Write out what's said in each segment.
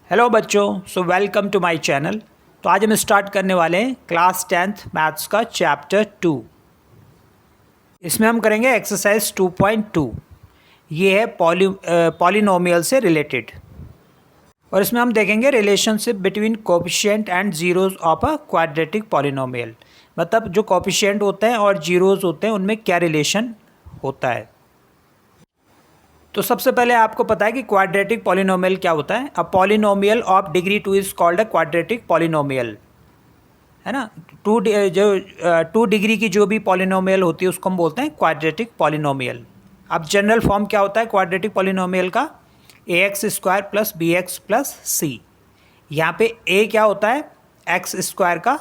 Hello बच्चों, so welcome to my channel. तो आज हम स्टार्ट करने वाले हैं क्लास 10th मैथ्स का चैप्टर 2। इसमें हम करेंगे एक्सरसाइज 2.2। ये है पॉलिनोमियल से रिलेटेड, और इसमें हम देखेंगे relationship between coefficient and zeros of a quadratic polynomial. मतलब जो कोफिशिएंट होते हैं और जीरोज होते हैं उनमें क्या रिलेशन होता है। तो सबसे पहले आपको पता है कि क्वाड्रेटिक पॉलिनोमियल क्या होता है। A polynomial of degree 2 is called a quadratic polynomial, है ना। टू डिग्री की जो भी पॉलिनोमियल होती है उसको हम बोलते हैं क्वाड्रेटिक पॉलिनोमियल। अब जनरल फॉर्म क्या होता है क्वाड्रेटिक पॉलिनोमियल का? A x square plus B x plus c. यहाँ पे ए क्या होता है? एक्स स्क्वायर का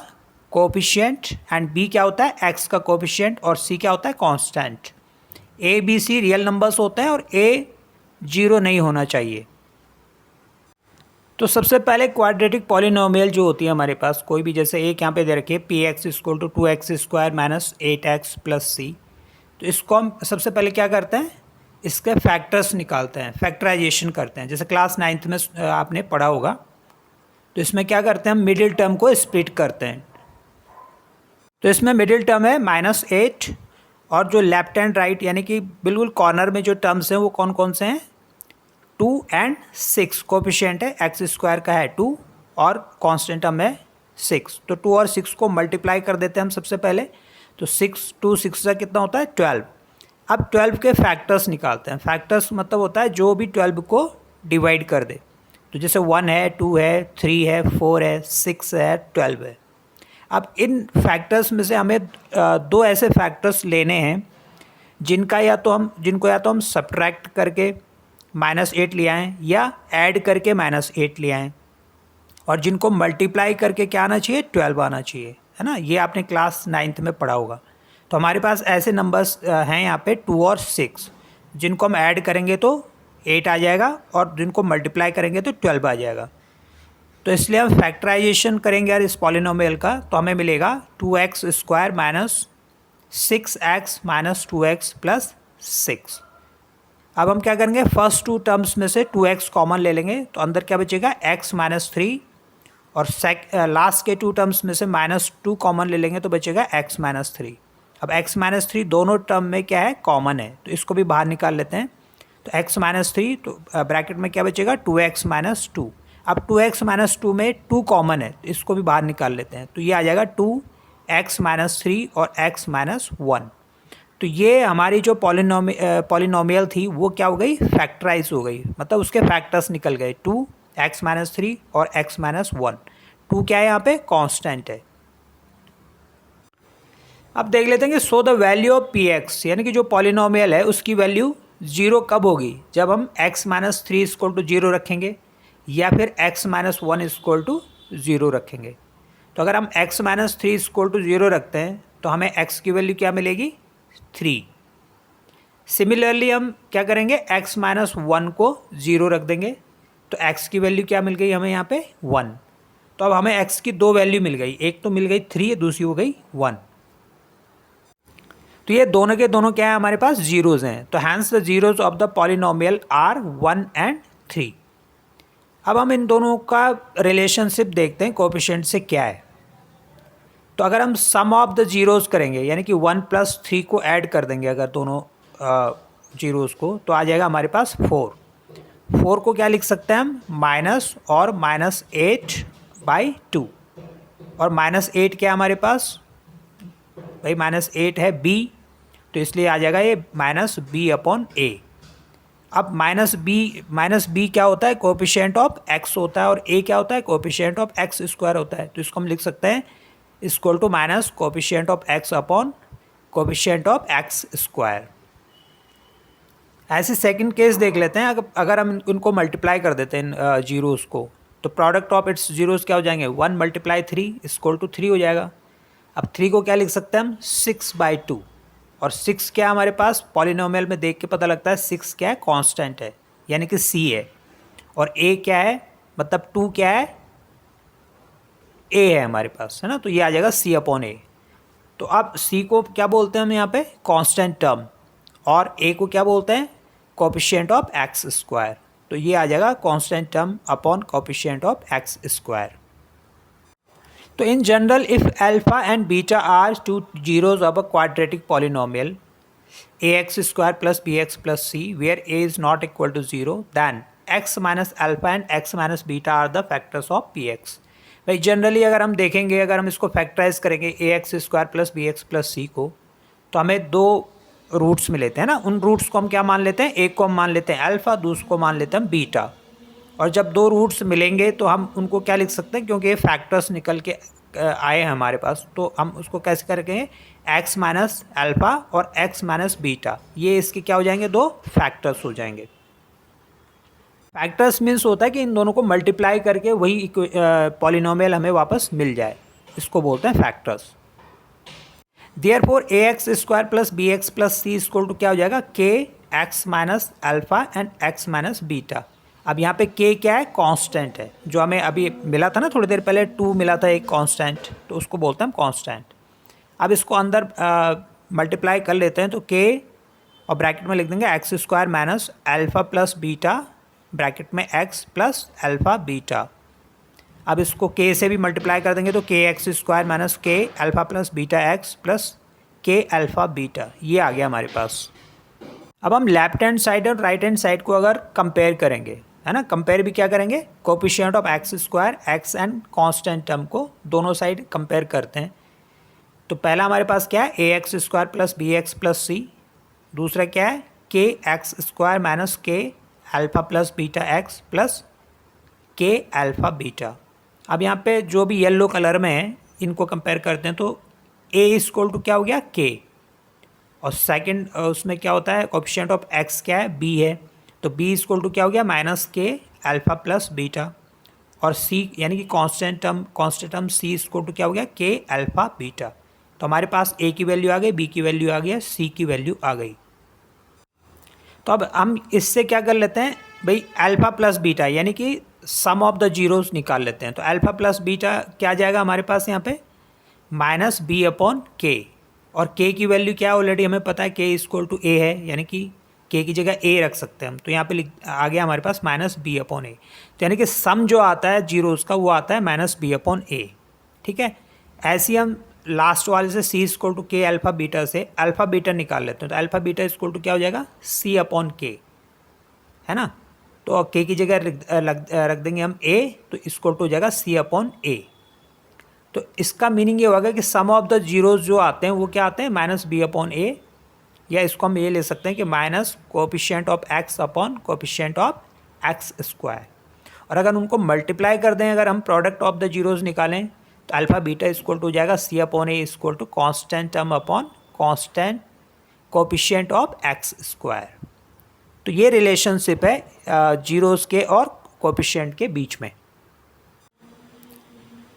कोफिशिएंट, एंड बी क्या होता है? एक्स का कोफिशिएंट, और सी क्या होता है? Constant. A B C real numbers होते हैं और ए जीरो नहीं होना चाहिए। तो सबसे पहले क्वाड्रेटिक पॉलिनोमियल जो होती है हमारे पास, कोई भी, जैसे एक यहाँ पे दे रखी है p x equal to 2x square minus 8x plus c. तो इसको हम सबसे पहले क्या करते हैं? इसके फैक्टर्स निकालते हैं, फैक्टराइजेशन करते हैं। जैसे क्लास 9th में आपने पढ़ा होगा। तो इसमें क्या करते हैं? हम मिडिल टर्म को स्प्लिट करते हैं। तो इसमें मिडिल टर्म है -8, और जो लेफ्ट एंड राइट यानी कि बिल्कुल कॉर्नर में जो टर्म्स हैं वो कौन कौन से हैं? 2 एंड 6। कोफिशिएंट है एक्स स्क्वायर का है 2 और कांस्टेंट टर्म है 6। तो 2 और 6 को मल्टीप्लाई कर देते हैं हम सबसे पहले। तो 6 2 6 का कितना होता है? 12। अब 12 के फैक्टर्स निकालते हैं। फैक्टर्स मतलब होता है जो भी 12 को डिवाइड कर दे। तो जैसे 1 है, 2 है, 3 है, 4 है, 6 है, 12 है। अब इन फैक्टर्स में से हमें दो ऐसे फैक्टर्स लेने हैं जिनको या तो हम सब्ट्रैक्ट करके -8 ले आएँ या ऐड करके -8 ले आएँ, और जिनको मल्टीप्लाई करके क्या आना चाहिए? 12 आना चाहिए, है ना। ये आपने क्लास 9th में पढ़ा होगा। तो हमारे पास ऐसे नंबर्स हैं यहाँ पे 2 और 6, जिनको हम ऐड करेंगे तो 8 आ जाएगा, और जिनको मल्टीप्लाई करेंगे तो 12 आ जाएगा। तो इसलिए हम फैक्टराइजेशन करेंगे यार इस पॉलिनोमियल का, तो हमें मिलेगा 2x square minus 6x minus 2x plus 6। अब हम क्या करेंगे? फर्स्ट टू टर्म्स में से 2x कॉमन ले लेंगे, तो अंदर क्या बचेगा? x माइनस 3, और लास्ट के टू टर्म्स में से -2 कॉमन ले लेंगे तो बचेगा x माइनस 3। अब x माइनस 3 दोनों टर्म में क्या है? कॉमन है, तो इसको भी बाहर निकाल लेते हैं। तो x माइनस 3, तो ब्रैकेट में क्या बचेगा? 2x minus 2। अब 2x माइनस 2 में 2 कॉमन है, तो इसको भी बाहर निकाल लेते हैं। तो ये आ जाएगा 2x माइनस 3 और x माइनस 1। तो ये हमारी जो पॉलिनोमियल थी वो क्या हो गई? फैक्टराइज हो गई, मतलब उसके फैक्टर्स निकल गए 2x माइनस 3 और x माइनस 1। 2 क्या है यहाँ पे? कांस्टेंट है। अब देख लेते हैं कि so the value of P x, यानी कि जो पॉलिनोमियल है उसकी वैल्यू जीरो कब होगी? जब हम x माइनस 3 इक्वल टू 0 रखेंगे, या फिर x माइनस 1 इक्वल टू 0 रखेंगे। तो अगर हम x माइनस 3 इक्वल टू 0 रखते हैं तो हमें x की वैल्यू क्या मिलेगी? 3। सिमिलरली हम क्या करेंगे? x माइनस 1 को 0 रख देंगे, तो x की वैल्यू क्या मिल गई हमें यहाँ पे? 1। तो अब हमें x की दो वैल्यू मिल गई, एक तो मिल गई 3, दूसरी हो गई 1। तो ये दोनों के दोनों क्या है? हमारे पास जीरोज हैं। तो hence the zeros of the polynomial are 1 and 3। अब हम इन दोनों का रिलेशनशिप देखते हैं कोएफिशिएंट से क्या है। तो अगर हम सम ऑफ द जीरोज़ करेंगे, यानी कि 1 प्लस 3 को ऐड कर देंगे अगर दोनों जीरोज़ को, तो आ जाएगा हमारे पास 4। 4 को क्या लिख सकते हैं हम? माइनस और -8/2। और -8 क्या है हमारे पास? भाई -8 है b, तो इसलिए आ जाएगा ये -b/a। अब -b क्या होता है? कोएफिशिएंट ऑफ x होता है, और a क्या होता है? कोएफिशिएंट ऑफ x स्क्वायर होता है। तो इसको हम लिख सकते हैं equal to minus coefficient of x upon coefficient of x square. ऐसे सेकंड केस देख लेते हैं। अगर हम उनको मल्टीप्लाई कर देते हैं जीरोज़ को, तो प्रोडक्ट ऑफ इट्स जीरोज़ क्या हो जाएंगे? 1 × 3 इक्वल टू 3 हो जाएगा। अब 3 को क्या लिख सकते हैं हम? 6/2। और 6 क्या है हमारे पास? पॉलिनोमियल में देख के पता लगता है 6 क्या है? कांस्टेंट है, यानी कि c है। और a क्या है? मतलब 2 क्या है? a है हमारे पास, है ना। तो ये आ जाएगा c/a। तो अब c को क्या बोलते हैं हम यहाँ पे? Constant term. और a को क्या बोलते हैं? Coefficient of x square. तो तो ये आ जाएगा constant term upon coefficient of x square. तो in general if alpha and beta are two zeros of a quadratic polynomial ax square plus bx plus c where a is not equal to 0 then x minus alpha and x minus beta are the factors of px। भाई generally अगर हम देखेंगे, अगर हम इसको factorise करेंगे ax square plus B x plus c को, तो हमें दो रूट्स में लेते हैं ना। उन रूट्स को हम क्या मान लेते हैं, एक को हम मान लेते हैं अल्फ़ा, दूसरे को मान लेते हैं बीटा। और जब दो रूट्स मिलेंगे तो हम उनको क्या लिख सकते हैं, क्योंकि ये फैक्टर्स निकल के आए हैं हमारे पास, तो हम उसको कैसे करेंगे, x माइनस अल्फ़ा और x माइनस बीटा, ये इसके क्या हो जाएंगे, दो फैक्टर्स हो जाएंगे। फैक्टर्स मीन्स होता है कि इन दोनों को मल्टीप्लाई करके वही पॉलिनोमियल हमें वापस मिल जाए, इसको बोलते हैं factors. Therefore ax square plus B x plus C equal to क्या हो जाएगा, k x minus alpha and x minus beta. अब यहाँ पे k क्या है, कांस्टेंट है, जो हमें अभी मिला था ना थोड़ी देर पहले, 2 मिला था एक कांस्टेंट, तो उसको बोलते हैं हम कांस्टेंट। अब इसको अंदर मल्टीप्लाई कर लेते हैं, तो k और ब्रैकेट में लिख देंगे x square minus alpha plus beta, bracket में x प्लस अल्फ़ा बीटा। अब इसको k से भी मल्टीप्लाई कर देंगे, तो k x square minus k alpha plus beta x plus k alpha beta, ये आ गया हमारे पास। अब हम लेफ्ट हैंड साइड और राइट हैंड साइड को अगर कंपेयर करेंगे, है ना, कंपेयर भी क्या करेंगे, coefficient of x square, x and constant term को दोनों साइड कंपेयर करते हैं। तो पहला हमारे पास क्या है, a x square plus B x plus c, दूसरा क्या है, k x square minus k alpha plus beta x plus k alpha beta. अब यहाँ पे जो भी येलो कलर में है इनको कंपेयर करते हैं, तो ए इक्वल टू क्या हो गया, के, और सेकंड उसमें क्या होता है, कोएफिशिएंट ऑफ एक्स क्या है, बी है, तो बी इक्वल टू क्या हो गया, minus k alpha plus beta, और सी यानी कि constant term C equal to क्या हो गया, के अल्फ़ा बीटा। तो हमारे पास ए की वैल्यू आ गई, बी की वैल्यू आ गई, सी की वैल्यू आ गई। तो अब हम इससे क्या कर लेते हैं भाई, अल्फ़ा प्लस बीटा यानी कि सम ऑफ द जीरोस निकाल लेते हैं। तो अल्फ़ा प्लस बीटा क्या आ जाएगा हमारे पास यहाँ पे, माइनस बी अपॉन के, और k की वैल्यू क्या है, ऑलरेडी हमें पता है k इक्वल टू a है, यानी कि k की जगह a रख सकते हैं हम। तो यहाँ पे आ गया हमारे पास माइनस बी अपॉन ए, तो यानी कि सम जो आता है जीरोस का वो आता है माइनस बी अपॉन ए। ठीक है, ऐसे ही हम लास्ट वाले से c इक्वल टू के अल्फ़ा बीटा से अल्फ़ा बीटा निकाल लेते हैं। तो अल्फ़ा बीटा इक्वल टू क्या हो जाएगा, c अपॉन के, है ना। तो k की जगह रख देंगे हम a, तो इक्वल टू हो जाएगा c अपॉन ए। तो इसका मीनिंग ये होगा कि सम ऑफ द जीरोज जो आते हैं वो क्या आते हैं, माइनस बी अपॉन ए, या इसको हम ये ले सकते हैं कि minus coefficient of x upon coefficient of x square. और अगर उनको मल्टीप्लाई कर दें, अगर हम प्रोडक्ट ऑफ द जीरोज निकालें, तो अल्फ़ा बीटा इक्वल टू हो जाएगा c upon A equal to constant term upon constant coefficient of x square. तो ये रिलेशनशिप है जीरोज के और कोएफिशिएंट के बीच में।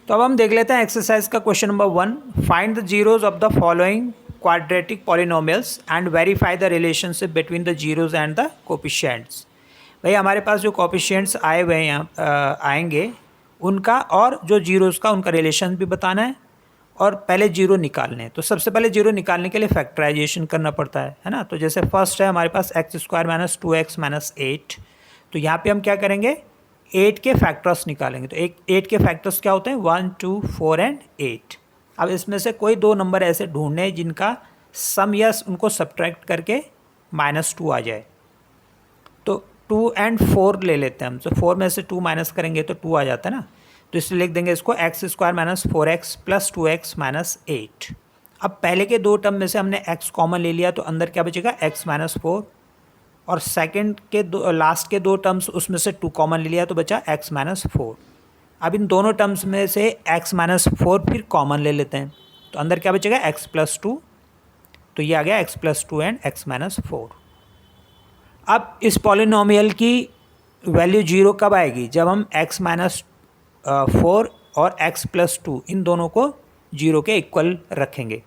तो अब हम देख लेते हैं एक्सरसाइज का question number 1, find the zeros of the following quadratic polynomials and verify the relationship between the zeros and the coefficients. भाई हमारे पास जो कोएफिशिएंट्स आए हुए हैं यहाँ आएंगे, उनका और जो जीरोज का उनका रिलेशन भी बताना है, और पहले जीरो निकालने हैं। तो सबसे पहले जीरो निकालने के लिए फैक्टराइजेशन करना पड़ता है ना। तो जैसे फर्स्ट है हमारे पास x square minus 2x minus 8, तो यहाँ पे हम क्या करेंगे, 8 के फैक्टर्स निकालेंगे। तो 8 के फैक्टर्स क्या होते हैं, 1 2 4 एंड 8। अब इसमें से कोई दो नंबर ऐसे ढूंढने हैं जिनका सम या उनको सब्ट्रैक्ट करके -2 आ जाए। तो 2 एंड 4 ले लेते हैं हम। तो 4 में से 2 माइनस करेंगे तो 2 आ जाता है ना। तो इसलिए लिख देंगे इसको x square minus 4x plus 2x minus 8। अब पहले के दो टर्म में से हमने x कॉमन ले लिया, तो अंदर क्या बचेगा, x माइनस 4, और सेकंड के दो लास्ट के दो टर्म्स उसमें से 2 कॉमन ले लिया, तो बचा x माइनस 4। अब इन दोनों टर्म्स में से x माइनस 4 फिर कॉमन ले लेते हैं, तो अंदर क्या बचेगा, x प्लस 2, तो ये आ गया x plus 2 and x minus 4। अब इस पॉलिनोमियल की वैल्यू 0 कब आएगी, जब हम x माइनस 4 और x प्लस 2 इन दोनों को 0 के इक्वल रखेंगे।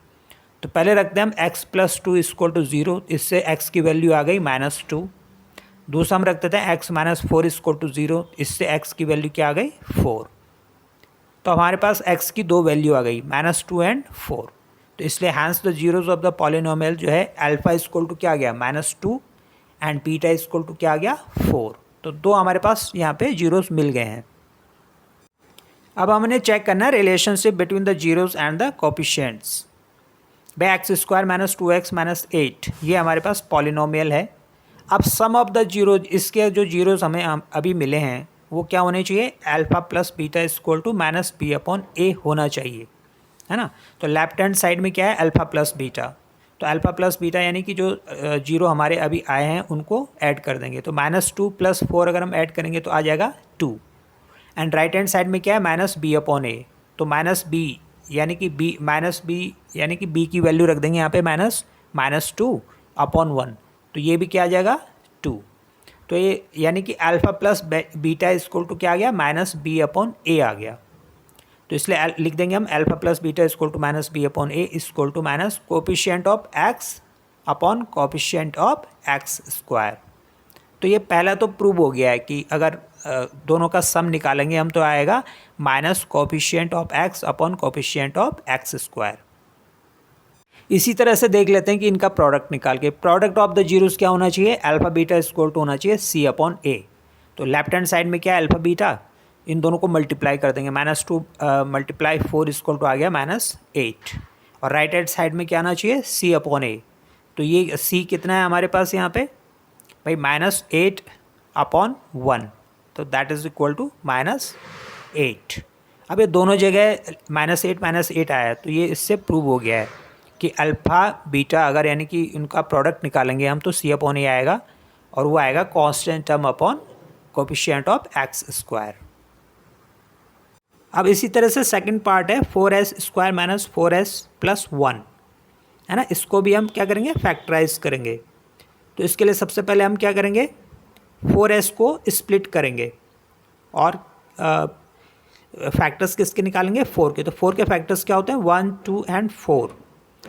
तो पहले रखते हैं हम x प्लस 2 इक्वल टू 0, इससे x की वैल्यू आ गई -2। दूसरा हम रख देते हैं x माइनस 4 इक्वल टू 0, इससे x की वैल्यू क्या आ गई, 4। तो हमारे पास x की दो वैल्यू आ गई, -2 एंड 4। तो इसलिए hence the zeros of the polynomial जो है अल्फा इक्वल टू क्या आ गया, -2 एंड बीटा इक्वल टू क्या आ गया, 4। तो 2 हमारे पास यहाँ पे जीरोस मिल गए हैं। अब हमने चेक करना है relationship between the zeros and the coefficients. भाई x square minus 2x minus 8 ये हमारे पास पॉलिनोमियल है। अब सम ऑफ द जीरोज, इसके जो जीरोस हमें अभी मिले हैं वो क्या होने चाहिए, alpha plus beta equal to minus B upon a होना चाहिए, है ना। तो लेफ्ट हैंड साइड में क्या है, अल्फा प्लस बीटा, तो अल्फा प्लस बीटा यानी कि जो जीरो हमारे अभी आए हैं उनको ऐड कर देंगे। तो -2 + 4 अगर हम ऐड करेंगे तो आ जाएगा 2। एंड राइट हैंड साइड में क्या है, माइनस बी अपॉन ए, तो माइनस बी यानी कि बी माइनस बी यानी कि बी की वैल्यू रख देंगे यहाँ पे -2 अपॉन 1, तो ये भी क्या आ जाएगा 2। तो ये यानी कि alpha plus beta equal to क्या आ गया, माइनस बी अपॉन ए आ गया। तो इसलिए लिख देंगे हम alpha plus beta equal to minus B upon A equal to minus coefficient of x upon coefficient of x square. तो ये पहला तो प्रूव हो गया है कि अगर दोनों का सम निकालेंगे हम तो आएगा minus coefficient of x upon coefficient of x square. इसी तरह से देख लेते हैं कि इनका प्रोडक्ट निकाल के, प्रोडक्ट ऑफ द जीरोस क्या होना चाहिए, अल्फा बीटा इक्वल टू होना चाहिए सी अपॉन ए। तो लेफ्ट हैंड साइड में क्या है, अल्फा बीटा, इन दोनों को मल्टीप्लाई कर देंगे, -2 × 4 इक्वल टू आ गया -8। और राइट हैंड साइड में क्या आना चाहिए, सी अपॉन ए। तो ये सी कितना है हमारे पास यहाँ पे भाई, -8 अपॉन 1, तो दैट इज इक्वल टू -8। अब ये दोनों जगह -8 आया है, तो ये इससे प्रूव हो गया है कि अल्फ़ा बीटा अगर यानी कि इनका प्रोडक्ट निकालेंगे हम तो सी अपॉन ए आएगा, और वो आएगा constant term upon coefficient of x square. अब इसी तरह से सेकंड पार्ट है 4s square minus 4s plus 1, है ना। इसको भी हम क्या करेंगे, फैक्टराइज करेंगे। तो इसके लिए सबसे पहले हम क्या करेंगे, 4s को स्प्लिट करेंगे और फैक्टर्स किसके निकालेंगे, 4 के। तो 4 के फैक्टर्स क्या होते हैं, 1, 2 एंड 4।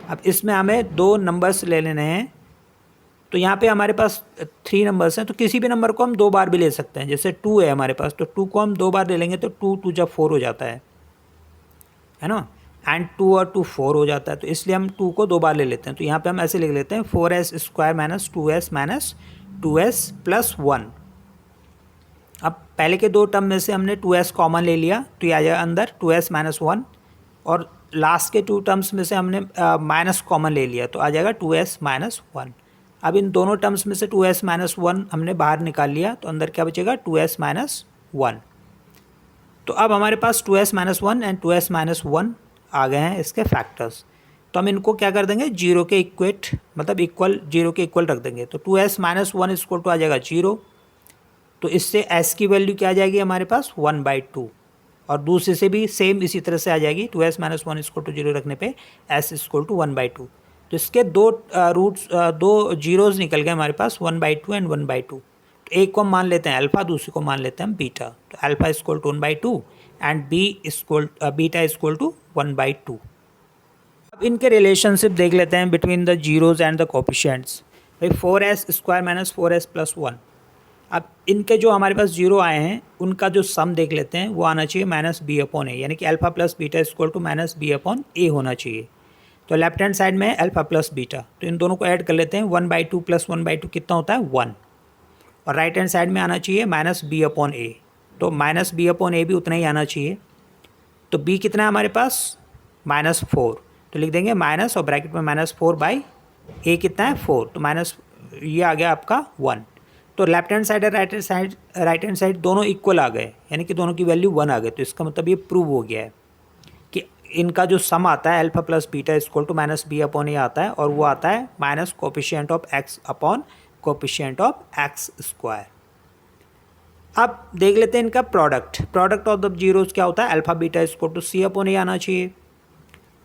अब इसमें हमें 2 नंबर्स ले लेने हैं। तो यहाँ पे हमारे पास 3 नंबर्स हैं, तो किसी भी नंबर को हम 2 बार भी ले सकते हैं। जैसे 2 है हमारे पास, तो 2 को हम 2 बार ले लेंगे तो 2 2 जब 4 हो जाता है ना। एंड 2 और 2 4 हो जाता है, तो इसलिए हम 2 को 2 बार ले लेते हैं। तो यहाँ पे हम ऐसे लिख लेते हैं 4s square minus 2s plus 1। अब पहले के 2 टर्म में से हमने 2s कॉमन ले लिया, तो ये आ जाएगा अंदर 2s माइनस 1, और लास्ट के 2 टर्म्स में से हमने माइनस कॉमन ले लिया, तो आ जाएगा 2s माइनस 1। अब इन दोनों टर्म्स में से 2s माइनस 1 हमने बाहर निकाल लिया, तो अंदर क्या बचेगा, 2s माइनस 1। तो अब हमारे पास 2s minus 1 and 2s minus 1 आ गए हैं इसके फैक्टर्स। तो हम इनको क्या कर देंगे, जीरो के इक्वेट, मतलब इक्वल, जीरो के इक्वल रख देंगे। तो 2s माइनस 1 इक्वल टू आ जाएगा 0। तो इससे s की वैल्यू क्या आ जाएगी हमारे पास, 1/2। और दूसरे से भी सेम इसी तरह से आ जाएगी, 2s माइनस 1 इक्वल टू 0 रखने पे s इक्वल टू 1/2। तो इसके 2 रूट्स, 2 जीरोज़ निकल गए हमारे पास, 1/2 एंड 1/2। तो एक को हम मान लेते हैं अल्फ़ा, दूसरे को मान लेते हैं हम बीटा। तो alpha equal to 1/2 and beta equal to 1/2। अब इनके रिलेशनशिप देख लेते हैं between the zeros and the coefficients. भाई 4s square minus 4s plus 1। अब इनके जो हमारे पास जीरो आए हैं उनका जो सम देख लेते हैं, वो आना चाहिए -b अपॉन ए, यानी कि alpha plus beta equal to -b upon a होना चाहिए। तो लेफ्ट हैंड साइड में अल्फ़ा प्लस बीटा, तो इन दोनों को ऐड कर लेते हैं, 1/2 प्लस 1/2 कितना होता है, 1। और राइट हैंड साइड में आना चाहिए -b अपॉन ए, तो -b अपॉन ए भी उतना ही आना चाहिए। तो b कितना है हमारे पास, -4, तो लिख देंगे माइनस और ब्रैकेट में -4/a कितना है, 4, तो माइनस ये आ गया आपका 1। तो लेफ्ट हैंड साइड और राइट हैंड साइड दोनों इक्वल आ गए, यानी कि दोनों की वैल्यू 1 आ गई। तो इसका मतलब ये प्रूव हो गया है कि इनका जो सम आता है alpha plus beta equal to -b upon a आता है, और वो आता है minus coefficient of x upon coefficient of x square. अब देख लेते हैं इनका प्रोडक्ट ऑफ द जीरोस क्या होता है, alpha beta equal to c upon a आना चाहिए।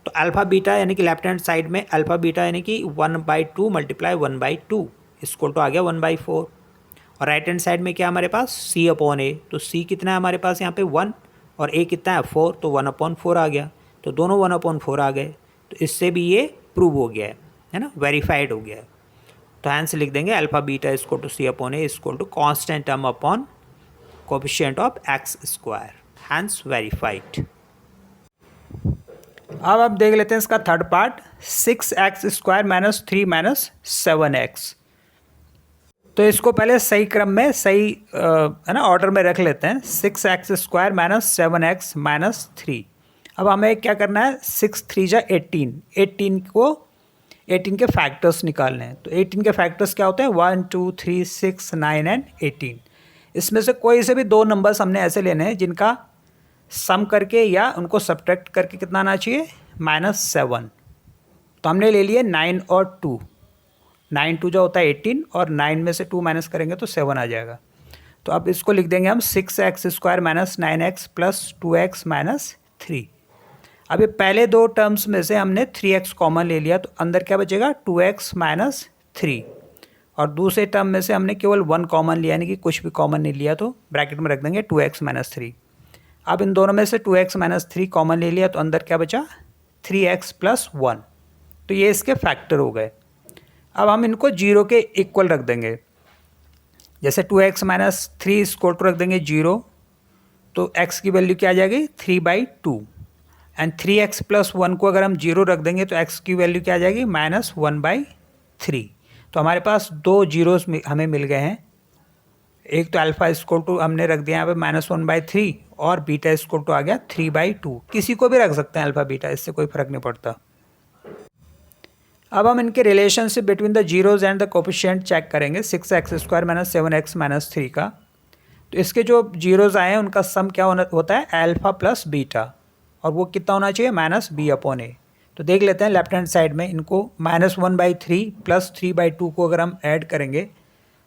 तो अल्फ़ा बीटा यानी कि लेफ्ट हैंड साइड में अल्फ़ा बीटा यानी कि 1/2 मल्टीप्लाई 1/2 इक्वल टू आ गया 1/4। और राइट हैंड साइड में क्या हमारे पास, c अपॉन ए, तो c कितना है हमारे पास यहाँ पे 1, और a कितना है 4, तो 1/4 आ गया। तो दोनों 1/4 आ गए, तो इससे भी ये प्रूव हो गया है ना, वेरीफाइड हो गया है। तो हैंस लिख देंगे alpha beta equal to c upon A equal to constant term upon coefficient of x square, hence verified. अब देख लेते हैं इसका third part, 6x square minus 3 minus 7x। तो इसको पहले सही क्रम में सही है ना ऑर्डर में रख लेते हैं। 6x² minus 7x minus 3। अब हमें क्या करना है, 6 3 जा 18, 18 के फैक्टर्स निकालने हैं। तो 18 के फैक्टर्स क्या होते हैं, 1 2 3 6 9 एंड 18। इसमें से कोई से भी दो नंबर्स हमने ऐसे लेने हैं जिनका सम करके या उनको सब्ट्रैक्ट करके कितना आना चाहिए, -7। तो हमने ले लिए 9 और 2। 9 2 जो होता है 18 और 9 में से 2 माइनस करेंगे तो 7 आ जाएगा। तो अब इसको लिख देंगे हम 6x² minus 9x plus 2x minus 3। अब ये पहले दो टर्म्स में से हमने 3x कॉमन ले लिया, तो अंदर क्या बचेगा, 2x माइनस 3। और दूसरे टर्म में से हमने केवल 1 कॉमन लिया, यानी कि कुछ भी कॉमन नहीं लिया, तो ब्रैकेट में रख देंगे 2x माइनस 3। अब इन दोनों में से 2x माइनस 3 कॉमन ले लिया, तो अंदर क्या बचा, 3x प्लस 1। तो ये इसके फैक्टर हो गए। अब हम इनको 0 के इक्वल रख देंगे। जैसे 2x माइनस 3 इसको रख देंगे 0, तो x की वैल्यू क्या आ जाएगी, 3/2। एंड 3x प्लस 1 को अगर हम 0 रख देंगे तो x की वैल्यू क्या आ जाएगी, -1/3। तो हमारे पास दो जीरोस हमें मिल गए हैं। एक तो अल्फा इसको टू हमने रख दिया यहाँ पे -1/3 और बीटा इसको टू आ गया 3/2। किसी को भी रख सकते हैं अल्फा बीटा, इससे कोई फर्क नहीं पड़ता। अब हम इनके relationship between the zeros and the coefficient check करेंगे 6x² माइनस 7x माइनस 3 का। तो इसके जो जीरोज आए हैं उनका सम क्या होता है, अल्फा प्लस बीटा, और वो कितना होना चाहिए, -b/a। तो देख लेते हैं लेफ्ट हैंड साइड में इनको -1/3 प्लस 3/2 को अगर हम ऐड करेंगे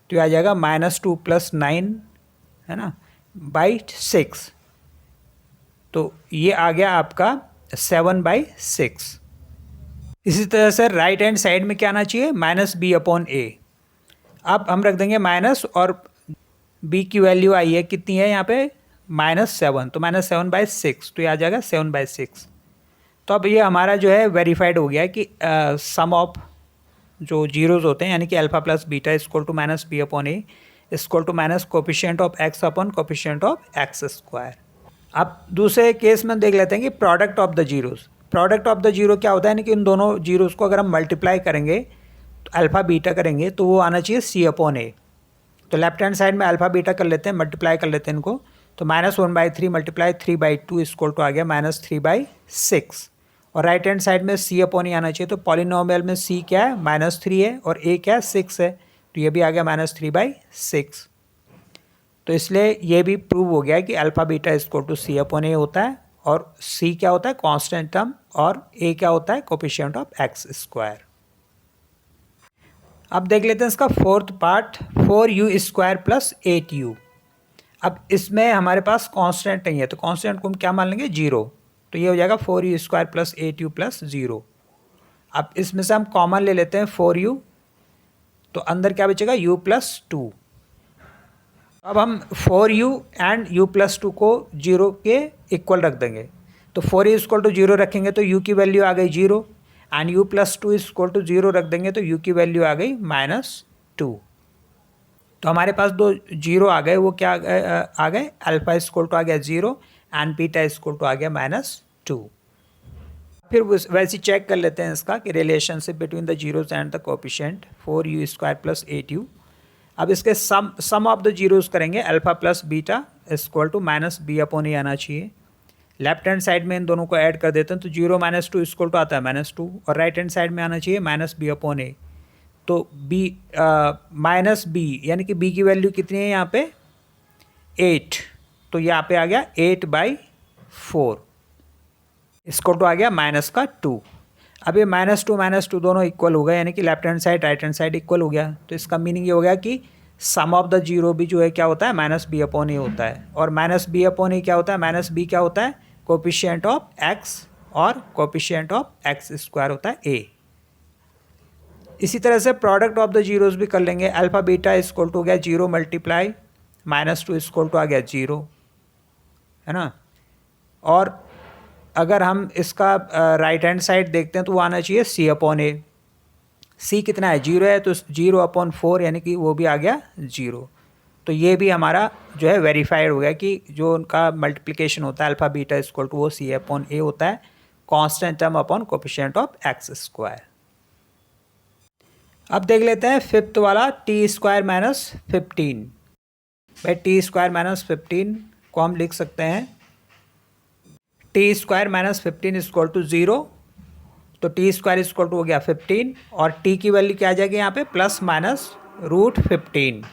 तो ये आ जाएगा -2 प्लस 9 है ना /6। तो ये आ गया आपका 7/6। इसी तरह से राइट हैंड साइड में क्या आना चाहिए, -b/a। अब हम रख देंगे माइनस, और b की वैल्यू आई है कितनी है यहाँ पे, -7, तो -7/6, तो ये आ जाएगा 7/6। तो अब ये हमारा जो है वेरीफाइड हो गया है कि सम ऑफ जो जीरोज होते हैं, यानी कि alpha plus beta equal to -b/a equal to minus coefficient of x upon coefficient of x²। अब दूसरे केस में देख लेते हैं कि product of the zeros. Product of the zero क्या होता है, यानी कि इन दोनों जीरोज़ को अगर हम मल्टीप्लाई करेंगे तो अल्फ़ा बीटा करेंगे तो वो आना चाहिए c/a। तो लेफ्ट हैंड साइड में अल्फ़ा बीटा कर लेते हैं, मल्टीप्लाई कर लेते हैं इनको। तो -1/3 मल्टीप्लाई 3/2 इक्वल टू आ गया -3/6। और राइट हैंड साइड में c/a आना चाहिए। तो पॉलिनोमियल में c क्या है, -3 है, और a क्या है, 6 है, तो ये भी आ गया -3/6। तो इसलिए ये भी प्रूव हो गया है कि alpha beta equal to c/a होता है, और c क्या होता है, कांस्टेंट टर्म, और a क्या होता है, कोफिशिएंट ऑफ x²। अब देख लेते हैं इसका fourth part, 4u² plus 8u। अब इसमें हमारे पास कांस्टेंट नहीं है, तो कांस्टेंट को हम क्या मान लेंगे, 0। तो ये हो जाएगा 4u² प्लस 8u प्लस 0। अब इसमें से हम कॉमन ले लेते हैं 4u, तो अंदर क्या बचेगा, u प्लस 2। अब हम 4u एंड u प्लस 2 को 0 के इक्वल रख देंगे। तो 4u इक्वल टू 0 रखेंगे तो u की वैल्यू आ गई 0, and u plus 2 equal to 0 रख देंगे तो u की वैल्यू आ गई -2। तो हमारे पास दो जीरो आ गए, वो क्या आ गए, अल्फा इक्वल टू आ गया 0 एंड बीटा इक्वल टू आ गया -2। फिर वैसे चेक कर लेते हैं इसका कि relationship between the zeros and the coefficient 4u² plus 8u। अब इसके सम ऑफ द जीरोज करेंगे, alpha plus beta equal to -b/a आना चाहिए। लेफ्ट हैंड साइड में इन दोनों को ऐड कर देते हैं, तो 0 -2 इक्वल टू आता है -2, और राइट हैंड साइड में आना चाहिए -b/a। तो -b यानी कि b की वैल्यू कितनी है यहाँ पे, 8, तो यहाँ पे आ गया 8/4 इक्वल टू आ गया -2। अब ये -2 दोनों इक्वल हो गए, यानी कि left hand side right hand side equal हो गया। तो इसका मीनिंग ये हो गया कि सम ऑफ द जीरो भी जो है क्या होता है, -b/a होता है। और -b/a क्या होता है, -b क्या होता है, कोफिशिएंट ऑफ x, और कोफिशिएंट ऑफ x² होता है a। इसी तरह से प्रोडक्ट ऑफ द जीरोज भी कर लेंगे। अल्फा बीटा इक्वल टू हो गया 0 मल्टीप्लाई -2 इक्वल टू आ गया 0, है ना। और अगर हम इसका राइट हैंड साइड देखते हैं तो वो आना चाहिए c/a। c कितना है, 0 है, तो 0/4 यानी कि वो भी आ गया 0। तो ये भी हमारा जो है वेरीफाइड हो गया कि जो उनका मल्टीप्लिकेशन होता है अल्फा बीटा इक्वल टू वो c/a होता है, constant term upon coefficient of x²। अब देख लेते हैं फिफ्थ वाला टी स्क्वायर माइनस 15। भाई टी स्क्वायर माइनस 15 को हम लिख सकते हैं t square minus 15 equal to 0। तो टी स्क्वायर इक्वल टू हो गया 15 और टी की वैल्यू क्या आ जाएगी यहाँ पे प्लस माइनस रूट 15।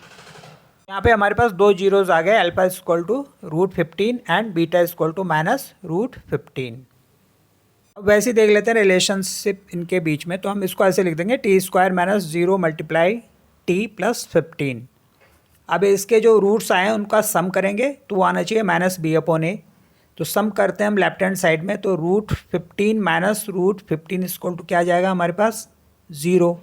यहाँ पे हमारे पास दो जीरोज आ गए, alpha equal to root 15 and beta equal to minus root 15। अब वैसे ही देख लेते हैं रिलेशनशिप इनके बीच में, तो हम इसको ऐसे लिख देंगे T square minus 0 multiply T plus 15। अब इसके जो रूट्स आए हैं उनका सम करेंगे तो वो आना चाहिए माइनस बी अपॉन ए। तो सम करते हैं हम लेफ्ट हैंड साइड में, तो root 15 minus root 15 equal to क्या आ जाएगा हमारे पास 0।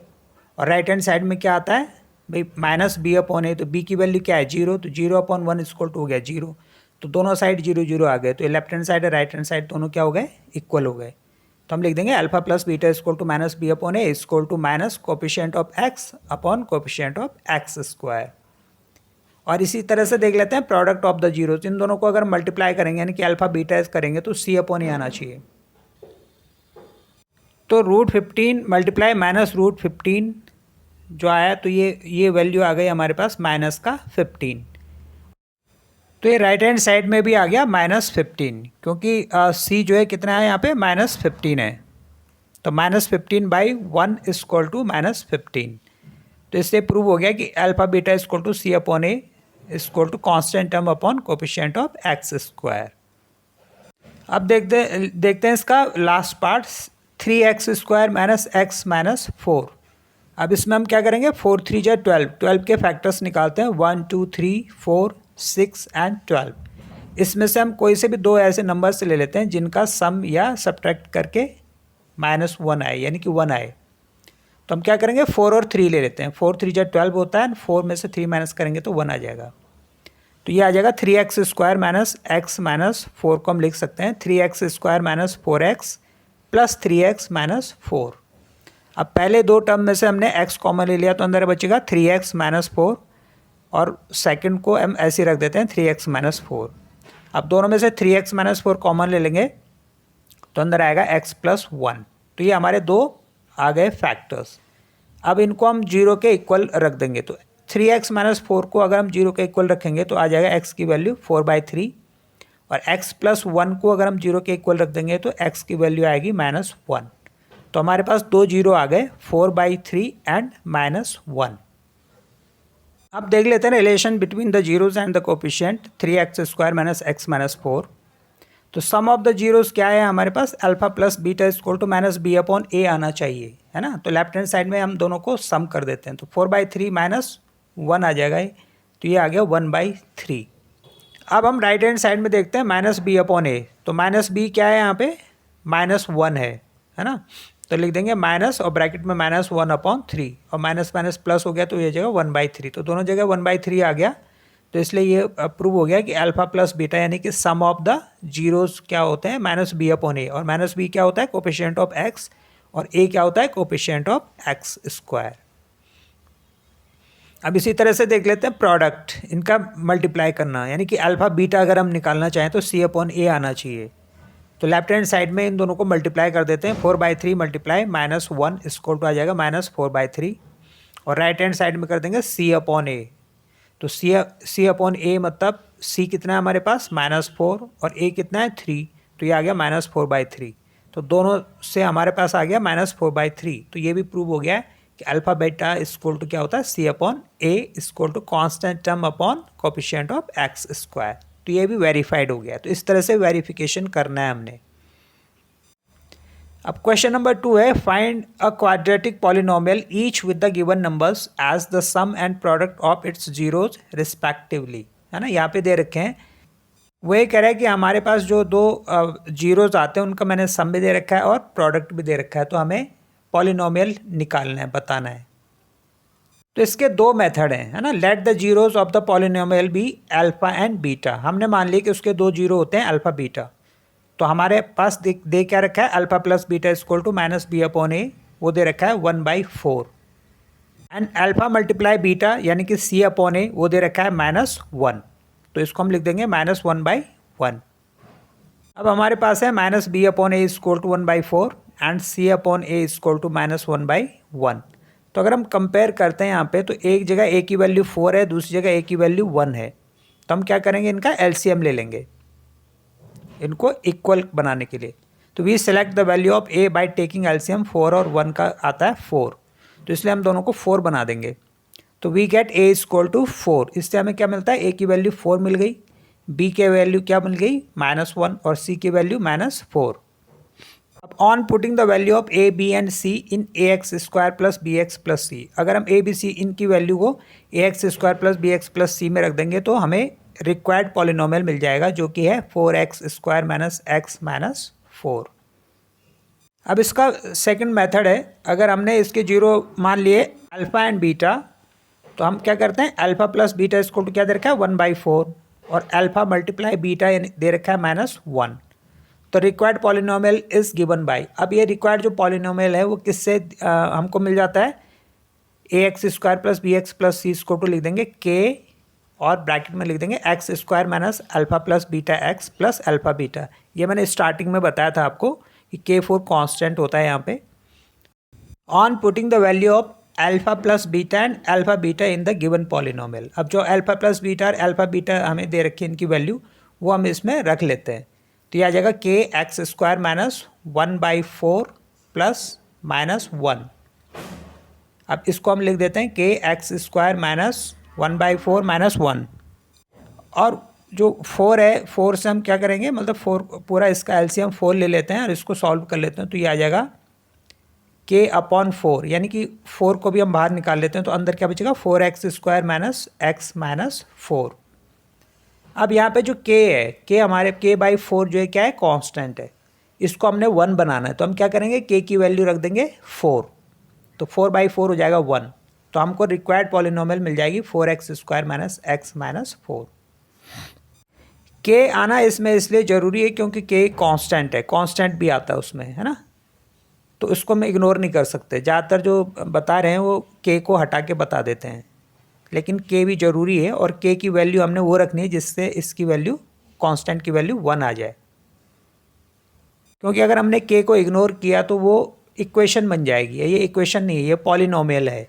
और राइट हैंड साइड में क्या आता है भाई माइनस बी अपॉन ए, तो बी की वैल्यू क्या है 0, तो 0 अपॉन 1 इक्वल टू हो गया 0। तो दोनों साइड 0 0 आ गए, तो लेफ्ट हैंड साइड और राइट हैंड साइड दोनों क्या हो गए इक्वल हो गए। तो हम लिख देंगे alpha plus beta equal to minus B upon A equal to minus coefficient of x upon coefficient of x square. और इसी तरह से देख लेते हैं प्रोडक्ट ऑफ द जीरोज, इन दोनों को अगर मल्टीप्लाई करेंगे यानी कि अल्फा बीटा करेंगे तो सी अपॉन ए आना चाहिए। तो रूट 15 मल्टीप्लाई माइनस रूट 15 जो आया, तो ये वैल्यू आ गई हमारे पास माइनस का 15। तो ये राइट हैंड साइड में भी आ गया माइनस 15, क्योंकि सी जो है कितना है यहाँ पे माइनस 15 है। तो minus 15 by 1 equal to minus 15। तो इससे प्रूव हो गया कि alpha beta equal to c upon A equal to constant term upon coefficient of x square. अब देखते हैं इसका last part 3x square minus x minus 4। अब इसमें हम क्या करेंगे 4 3 जा 12 के फैक्टर्स निकालते हैं 1 2 3 4 6 एंड 12। इसमें से हम कोई से भी दो ऐसे नंबर्स ले लेते हैं जिनका सम या सब्ट्रैक्ट करके -1 आए यानी कि 1 आए। तो हम क्या करेंगे 4 और 3 ले लेते हैं, 4 3 जा 12 होता है, 4 में से 3 माइनस करेंगे तो 1 आ जाएगा। तो ये आ जाएगा 3x square minus x minus 4 को हम लिख सकते हैं 3x square minus 4x plus 3x minus 4। अब पहले दो टर्म में से हमने x कॉमन ले लिया तो अंदर बचेगा 3x माइनस 4 और सेकंड को हम ऐसे रख देते हैं 3x माइनस 4। अब दोनों में से 3x माइनस 4 कॉमन ले लेंगे तो अंदर आएगा x प्लस 1। तो ये हमारे दो आ गए फैक्टर्स। अब इनको हम 0 के इक्वल रख देंगे, तो 3x माइनस 4 को अगर हम 0 के इक्वल रखेंगे तो आ जाएगा x की वैल्यू 4/3 और x प्लस 1 को अगर हम 0 के इक्वल रख देंगे तो x की वैल्यू आएगी -1। तो हमारे पास दो 0 आ गए 4/3 एंड -1। अब देख लेते हैं relation between the zeros and the coefficient 3x square minus x minus 4। तो सम ऑफ द जीरोज क्या है हमारे पास alpha plus beta equal to minus B upon a आना चाहिए, है ना। तो लेफ्ट हैंड साइड में हम दोनों को सम कर देते हैं, तो 4/3 -1 आ जाएगा, तो ये आ गया 1/3। अब हम राइट हैंड साइड में देखते हैं माइनस बी अपॉन ए। तो माइनस बी क्या है यहाँ पे -1 है ना। तो लिख देंगे माइनस और ब्रैकेट में -1/3 और माइनस माइनस प्लस हो गया तो ये जगह 1/3, तो दोनों जगह 1/3 आ गया। तो इसलिए ये प्रूव हो गया कि अल्फा प्लस बीटा यानी कि सम ऑफ द जीरोस क्या होते हैं माइनस बी अपॉन ए, और माइनस बी क्या होता है कोफिशिएंट ऑफ एक्स और ए क्या होता है कोफिशिएंट ऑफ एक्स स्क्वायर। अब इसी तरह से देख लेते हैं प्रोडक्ट इनका मल्टीप्लाई करना, यानी कि अल्फा बीटा अगर हम निकालना चाहें तो सी अपॉन ए आना चाहिए। तो लेफ्ट हैंड साइड में इन दोनों को मल्टीप्लाई कर देते हैं, 4/3 मल्टीप्लाई -1 इक्वल टू आ जाएगा -4/3 और राइट हैंड साइड में कर देंगे सी अपॉन ए। तो सी अपॉन ए मतलब सी कितना है हमारे पास -4 और ए कितना है 3, तो ये आ गया -4/3। तो दोनों से हमारे पास आ गया -4/3। तो ये भी प्रूव हो गया है कि अल्फा बीटा इक्वल टू क्या होता है c upon A equal to constant term upon coefficient of x square. तो ये भी वेरीफाइड हो गया। तो इस तरह से वेरिफिकेशन करना है हमने। अब क्वेश्चन नंबर 2 है find a quadratic polynomial each with the given numbers as the sum and product of its zeros respectively, है ना। यहाँ पे दे रखे हैं, वो ये कह रहा है कि हमारे पास जो दो जीरोज आते हैं उनका मैंने सम भी दे रखा है और प्रोडक्ट भी दे रखा है, तो हमें पॉलिनोमियल निकालना है, बताना है। तो इसके दो मेथड हैं, है ना। Let the zeros of the polynomial be alpha and beta. हमने मान लिया कि उसके दो जीरो होते हैं अल्फा बीटा। तो हमारे पास दे क्या रखा है alpha plus beta equal to minus B upon a, वो दे रखा है 1/4 एंड अल्फा मल्टीप्लाई बीटा यानी कि सी अपॉन ए वो दे रखा है -1। तो इसको हम लिख देंगे -1/1। अब हमारे पास है minus B upon A equal to 1/4 and c upon A equal to -1/1। तो अगर हम कंपेयर करते हैं यहाँ पे, तो एक जगह ए की वैल्यू 4 है, दूसरी जगह ए की वैल्यू 1 है, तो हम क्या करेंगे, इनका एलसीएम ले लेंगे इनको इक्वल बनाने के लिए। तो we select the value of a by taking LCM. 4 और 1 का आता है 4, तो इसलिए हम दोनों को 4 बना देंगे। तो we get a equal to 4। इससे हमें क्या मिलता है, ए की वैल्यू 4 मिल गई, बी के वैल्यू क्या मिल गई -1 और सी की वैल्यू -4। अब on putting the value of a b and c in a x square plus B x plus c, अगर हम ए बी सी इनकी वैल्यू को a x square plus B x plus c में रख देंगे तो हमें रिक्वायर्ड पॉलिनोमियल मिल जाएगा, जो कि है 4x square minus x minus 4। अब इसका सेकंड मेथड है, अगर हमने इसके जीरो मान लिए अल्फ़ा एंड बीटा, तो हम क्या करते हैं, अल्फ़ा प्लस बीटा इसको क्या दे रखा है 1/4, और अल्फ़ा मल्टीप्लाई बीटा दे रखा है -1। तो required polynomial is given by, अब ये रिक्वायर्ड जो पॉलिनोमियल है वो किससे हमको मिल जाता है, a x square plus B x plus c इसको लिख देंगे के, और ब्रैकेट में लिख देंगे x square minus alpha plus beta x plus alpha beta. ये मैंने स्टार्टिंग में बताया था आपको कि K4 कांस्टेंट होता है यहाँ पे। On putting the value of alpha plus beta and alpha beta in the given polynomial, अब जो अल्फ़ा प्लस बीटा और अल्फ़ा बीटा हमें दे रखी है इनकी वैल्यू, वो हम इसमें रख लेते हैं। तो ये आ जाएगा के एक्स स्क्वायर माइनस 1/4 प्लस -1। अब इसको हम लिख देते हैं के एक्स स्क्वायर माइनस 1/4 -1, और जो 4 है 4 से हम क्या करेंगे, मतलब 4 पूरा इसका एलसीएम 4 ले लेते हैं और इसको सॉल्व कर लेते हैं। तो ये आ जाएगा k/4, यानी कि 4 को भी हम बाहर निकाल लेते हैं, तो अंदर क्या बचेगा 4x square minus x minus 4। अब यहाँ पे जो k है, k हमारे k/4 जो है क्या है, कांस्टेंट है, इसको हमने 1 बनाना है। तो हम क्या करेंगे, k की वैल्यू रख देंगे 4, तो 4/4 हो जाएगा 1। तो हमको रिक्वायर्ड पॉलिनोमियल मिल जाएगी 4x square minus x minus 4। के आना इसमें इसलिए ज़रूरी है क्योंकि के कांस्टेंट है, कांस्टेंट भी आता है उसमें, है ना, तो इसको हम इग्नोर नहीं कर सकते। ज़्यादातर जो बता रहे हैं वो के को हटा के बता देते हैं, लेकिन के भी ज़रूरी है, और के की वैल्यू हमने वो रखनी है जिससे इसकी वैल्यू, कांस्टेंट की वैल्यू 1 आ जाए, क्योंकि अगर हमने के को इग्नोर किया तो वो इक्वेशन बन जाएगी। ये इक्वेशन नहीं है, ये पॉलिनोमियल है।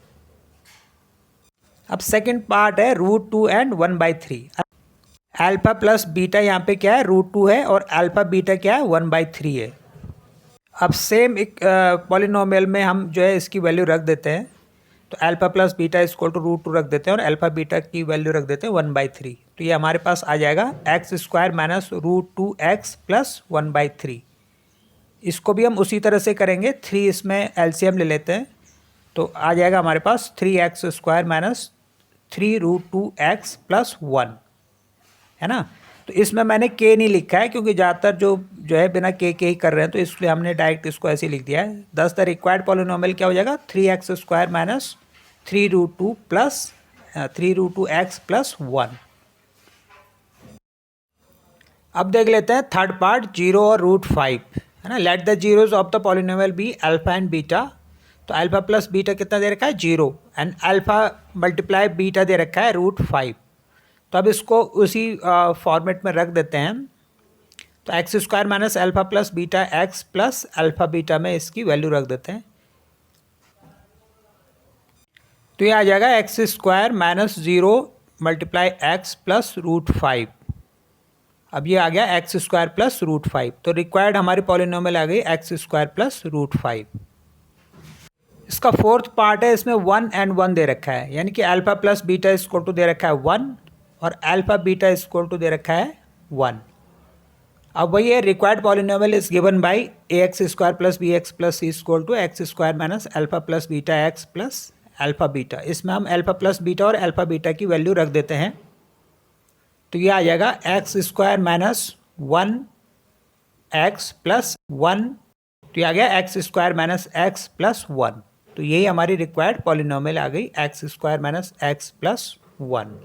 अब सेकंड पार्ट है √2 एंड 1/3। अल्फ़ा प्लस बीटा यहाँ पे क्या है, √2 है, और अल्फ़ा बीटा क्या है 1/3 है। अब सेम एक पॉलिनोमियल में हम जो है इसकी वैल्यू रख देते हैं, तो alpha plus beta equal to √2 रख देते हैं, और अल्फ़ा बीटा की वैल्यू रख देते हैं 1/3। तो ये हमारे पास आ जाएगा x square minus √2x plus 1/3। इसको भी हम उसी तरह से करेंगे, 3 इसमें एलसीएम ले लेते हैं, तो आ जाएगा हमारे पास 3x square minus 3√2x plus 1, है ना। तो इसमें मैंने के नहीं लिखा है क्योंकि ज़्यादातर जो है बिना के ही कर रहे हैं, तो इसलिए हमने डायरेक्ट इसको ऐसे लिख दिया है। दस द रिक्वायर्ड पॉलिनोमियल क्या हो जाएगा, 3x square minus 3√2 plus 3√2x plus 1। अब देख लेते हैं थर्ड पार्ट, 0 और √5, है ना। Let the zeros of the polynomial be alpha and beta. तो अल्फ़ा प्लस बीटा कितना दे रखा है 0, एंड अल्फ़ा मल्टीप्लाई बीटा दे रखा है √5। तो अब इसको उसी फॉर्मेट में रख देते हैं। तो x square minus alpha plus beta x plus alpha beta में इसकी वैल्यू रख देते हैं। तो ये आ जाएगा x square minus 0 multiply x plus √5। अब ये आ गया एक्स स्क्वायर प्लस √5। तो रिक्वायर्ड हमारी पॉलिनोमियल आ गई एक्स स्क्वायर प्लस √5। इसका फोर्थ पार्ट है, इसमें 1 एंड 1 दे रखा है, यानी कि alpha plus beta equal to दे रखा है 1, और अल्फ़ा बीटा इक्वल टू दे रखा है 1। अब वही है, required polynomial is given by a x square plus B x plus C equal to x square minus alpha plus beta x plus alpha beta. इसमें हम अल्फ़ा प्लस बीटा और alpha beta की वैल्यू रख देते हैं। तो ये आ जाएगा x square minus 1 x plus 1। तो ये आ गया x square minus x plus 1। तो यही हमारी रिक्वायर्ड पॉलिनोमियल आ गई, x square minus x plus 1।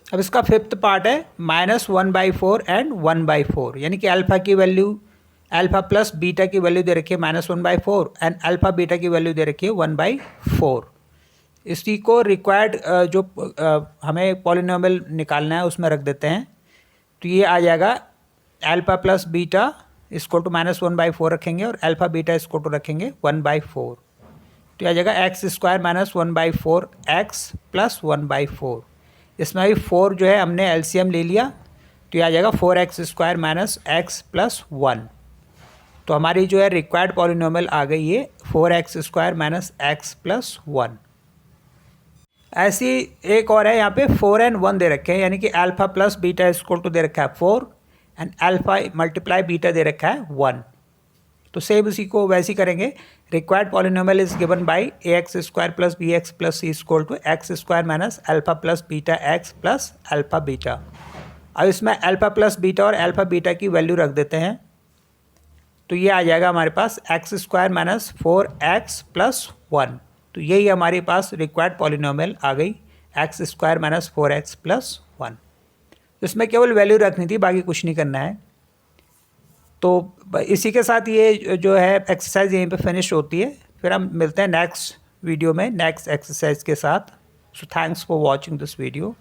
अब इसका फिफ्थ पार्ट है -1/4 एंड 1/4, यानी कि अल्फ़ा की वैल्यू, अल्फ़ा प्लस बीटा की वैल्यू दे रखी है -1/4, एंड अल्फ़ा बीटा की वैल्यू दे रखी है 1/4। इसी को रिक्वायर्ड जो हमें पॉलिनोमियल निकालना है उसमें रख देते हैं। तो ये आ जाएगा alpha plus beta equal to -1/4 रखेंगे, और अल्फ़ा बीटा इक्वल टू रखेंगे 1/4। तो तो आ जाएगा x square minus 1/4 x plus 1/4। इसमें भी 4 जो है हमने एलसीएम ले लिया, तो ये आ जाएगा 4x square minus x plus 1। तो हमारी जो है रिक्वायर्ड पॉलिनोमियल आ गई है 4x square minus x plus 1। ऐसी एक और है, यहाँ पे 4 and 1 दे रखे हैं, यानी कि alpha plus beta equal to दे रखा है 4 एंड अल्फा मल्टीप्लाई बीटा दे रखा है 1। तो सेम उसी को वैसे ही करेंगे। Required polynomial is given by ax square plus bx plus c equal to x square minus alpha plus beta x plus alpha beta. अब इसमें अल्फा प्लस बीटा और अल्फा बीटा की वैल्यू रख देते हैं, तो ये आ जाएगा हमारे पास x square minus 4x plus 1। तो यही हमारे पास रिक्वायर्ड पॉलिनोमियल आ गई x square minus 4x plus 1। इसमें केवल वैल्यू रखनी थी, बाकी कुछ नहीं करना है। तो इसी के साथ ये जो है एक्सरसाइज यहीं पे फिनिश होती है। फिर हम मिलते हैं नेक्स्ट वीडियो में नेक्स्ट एक्सरसाइज के साथ। So thanks for watching this video.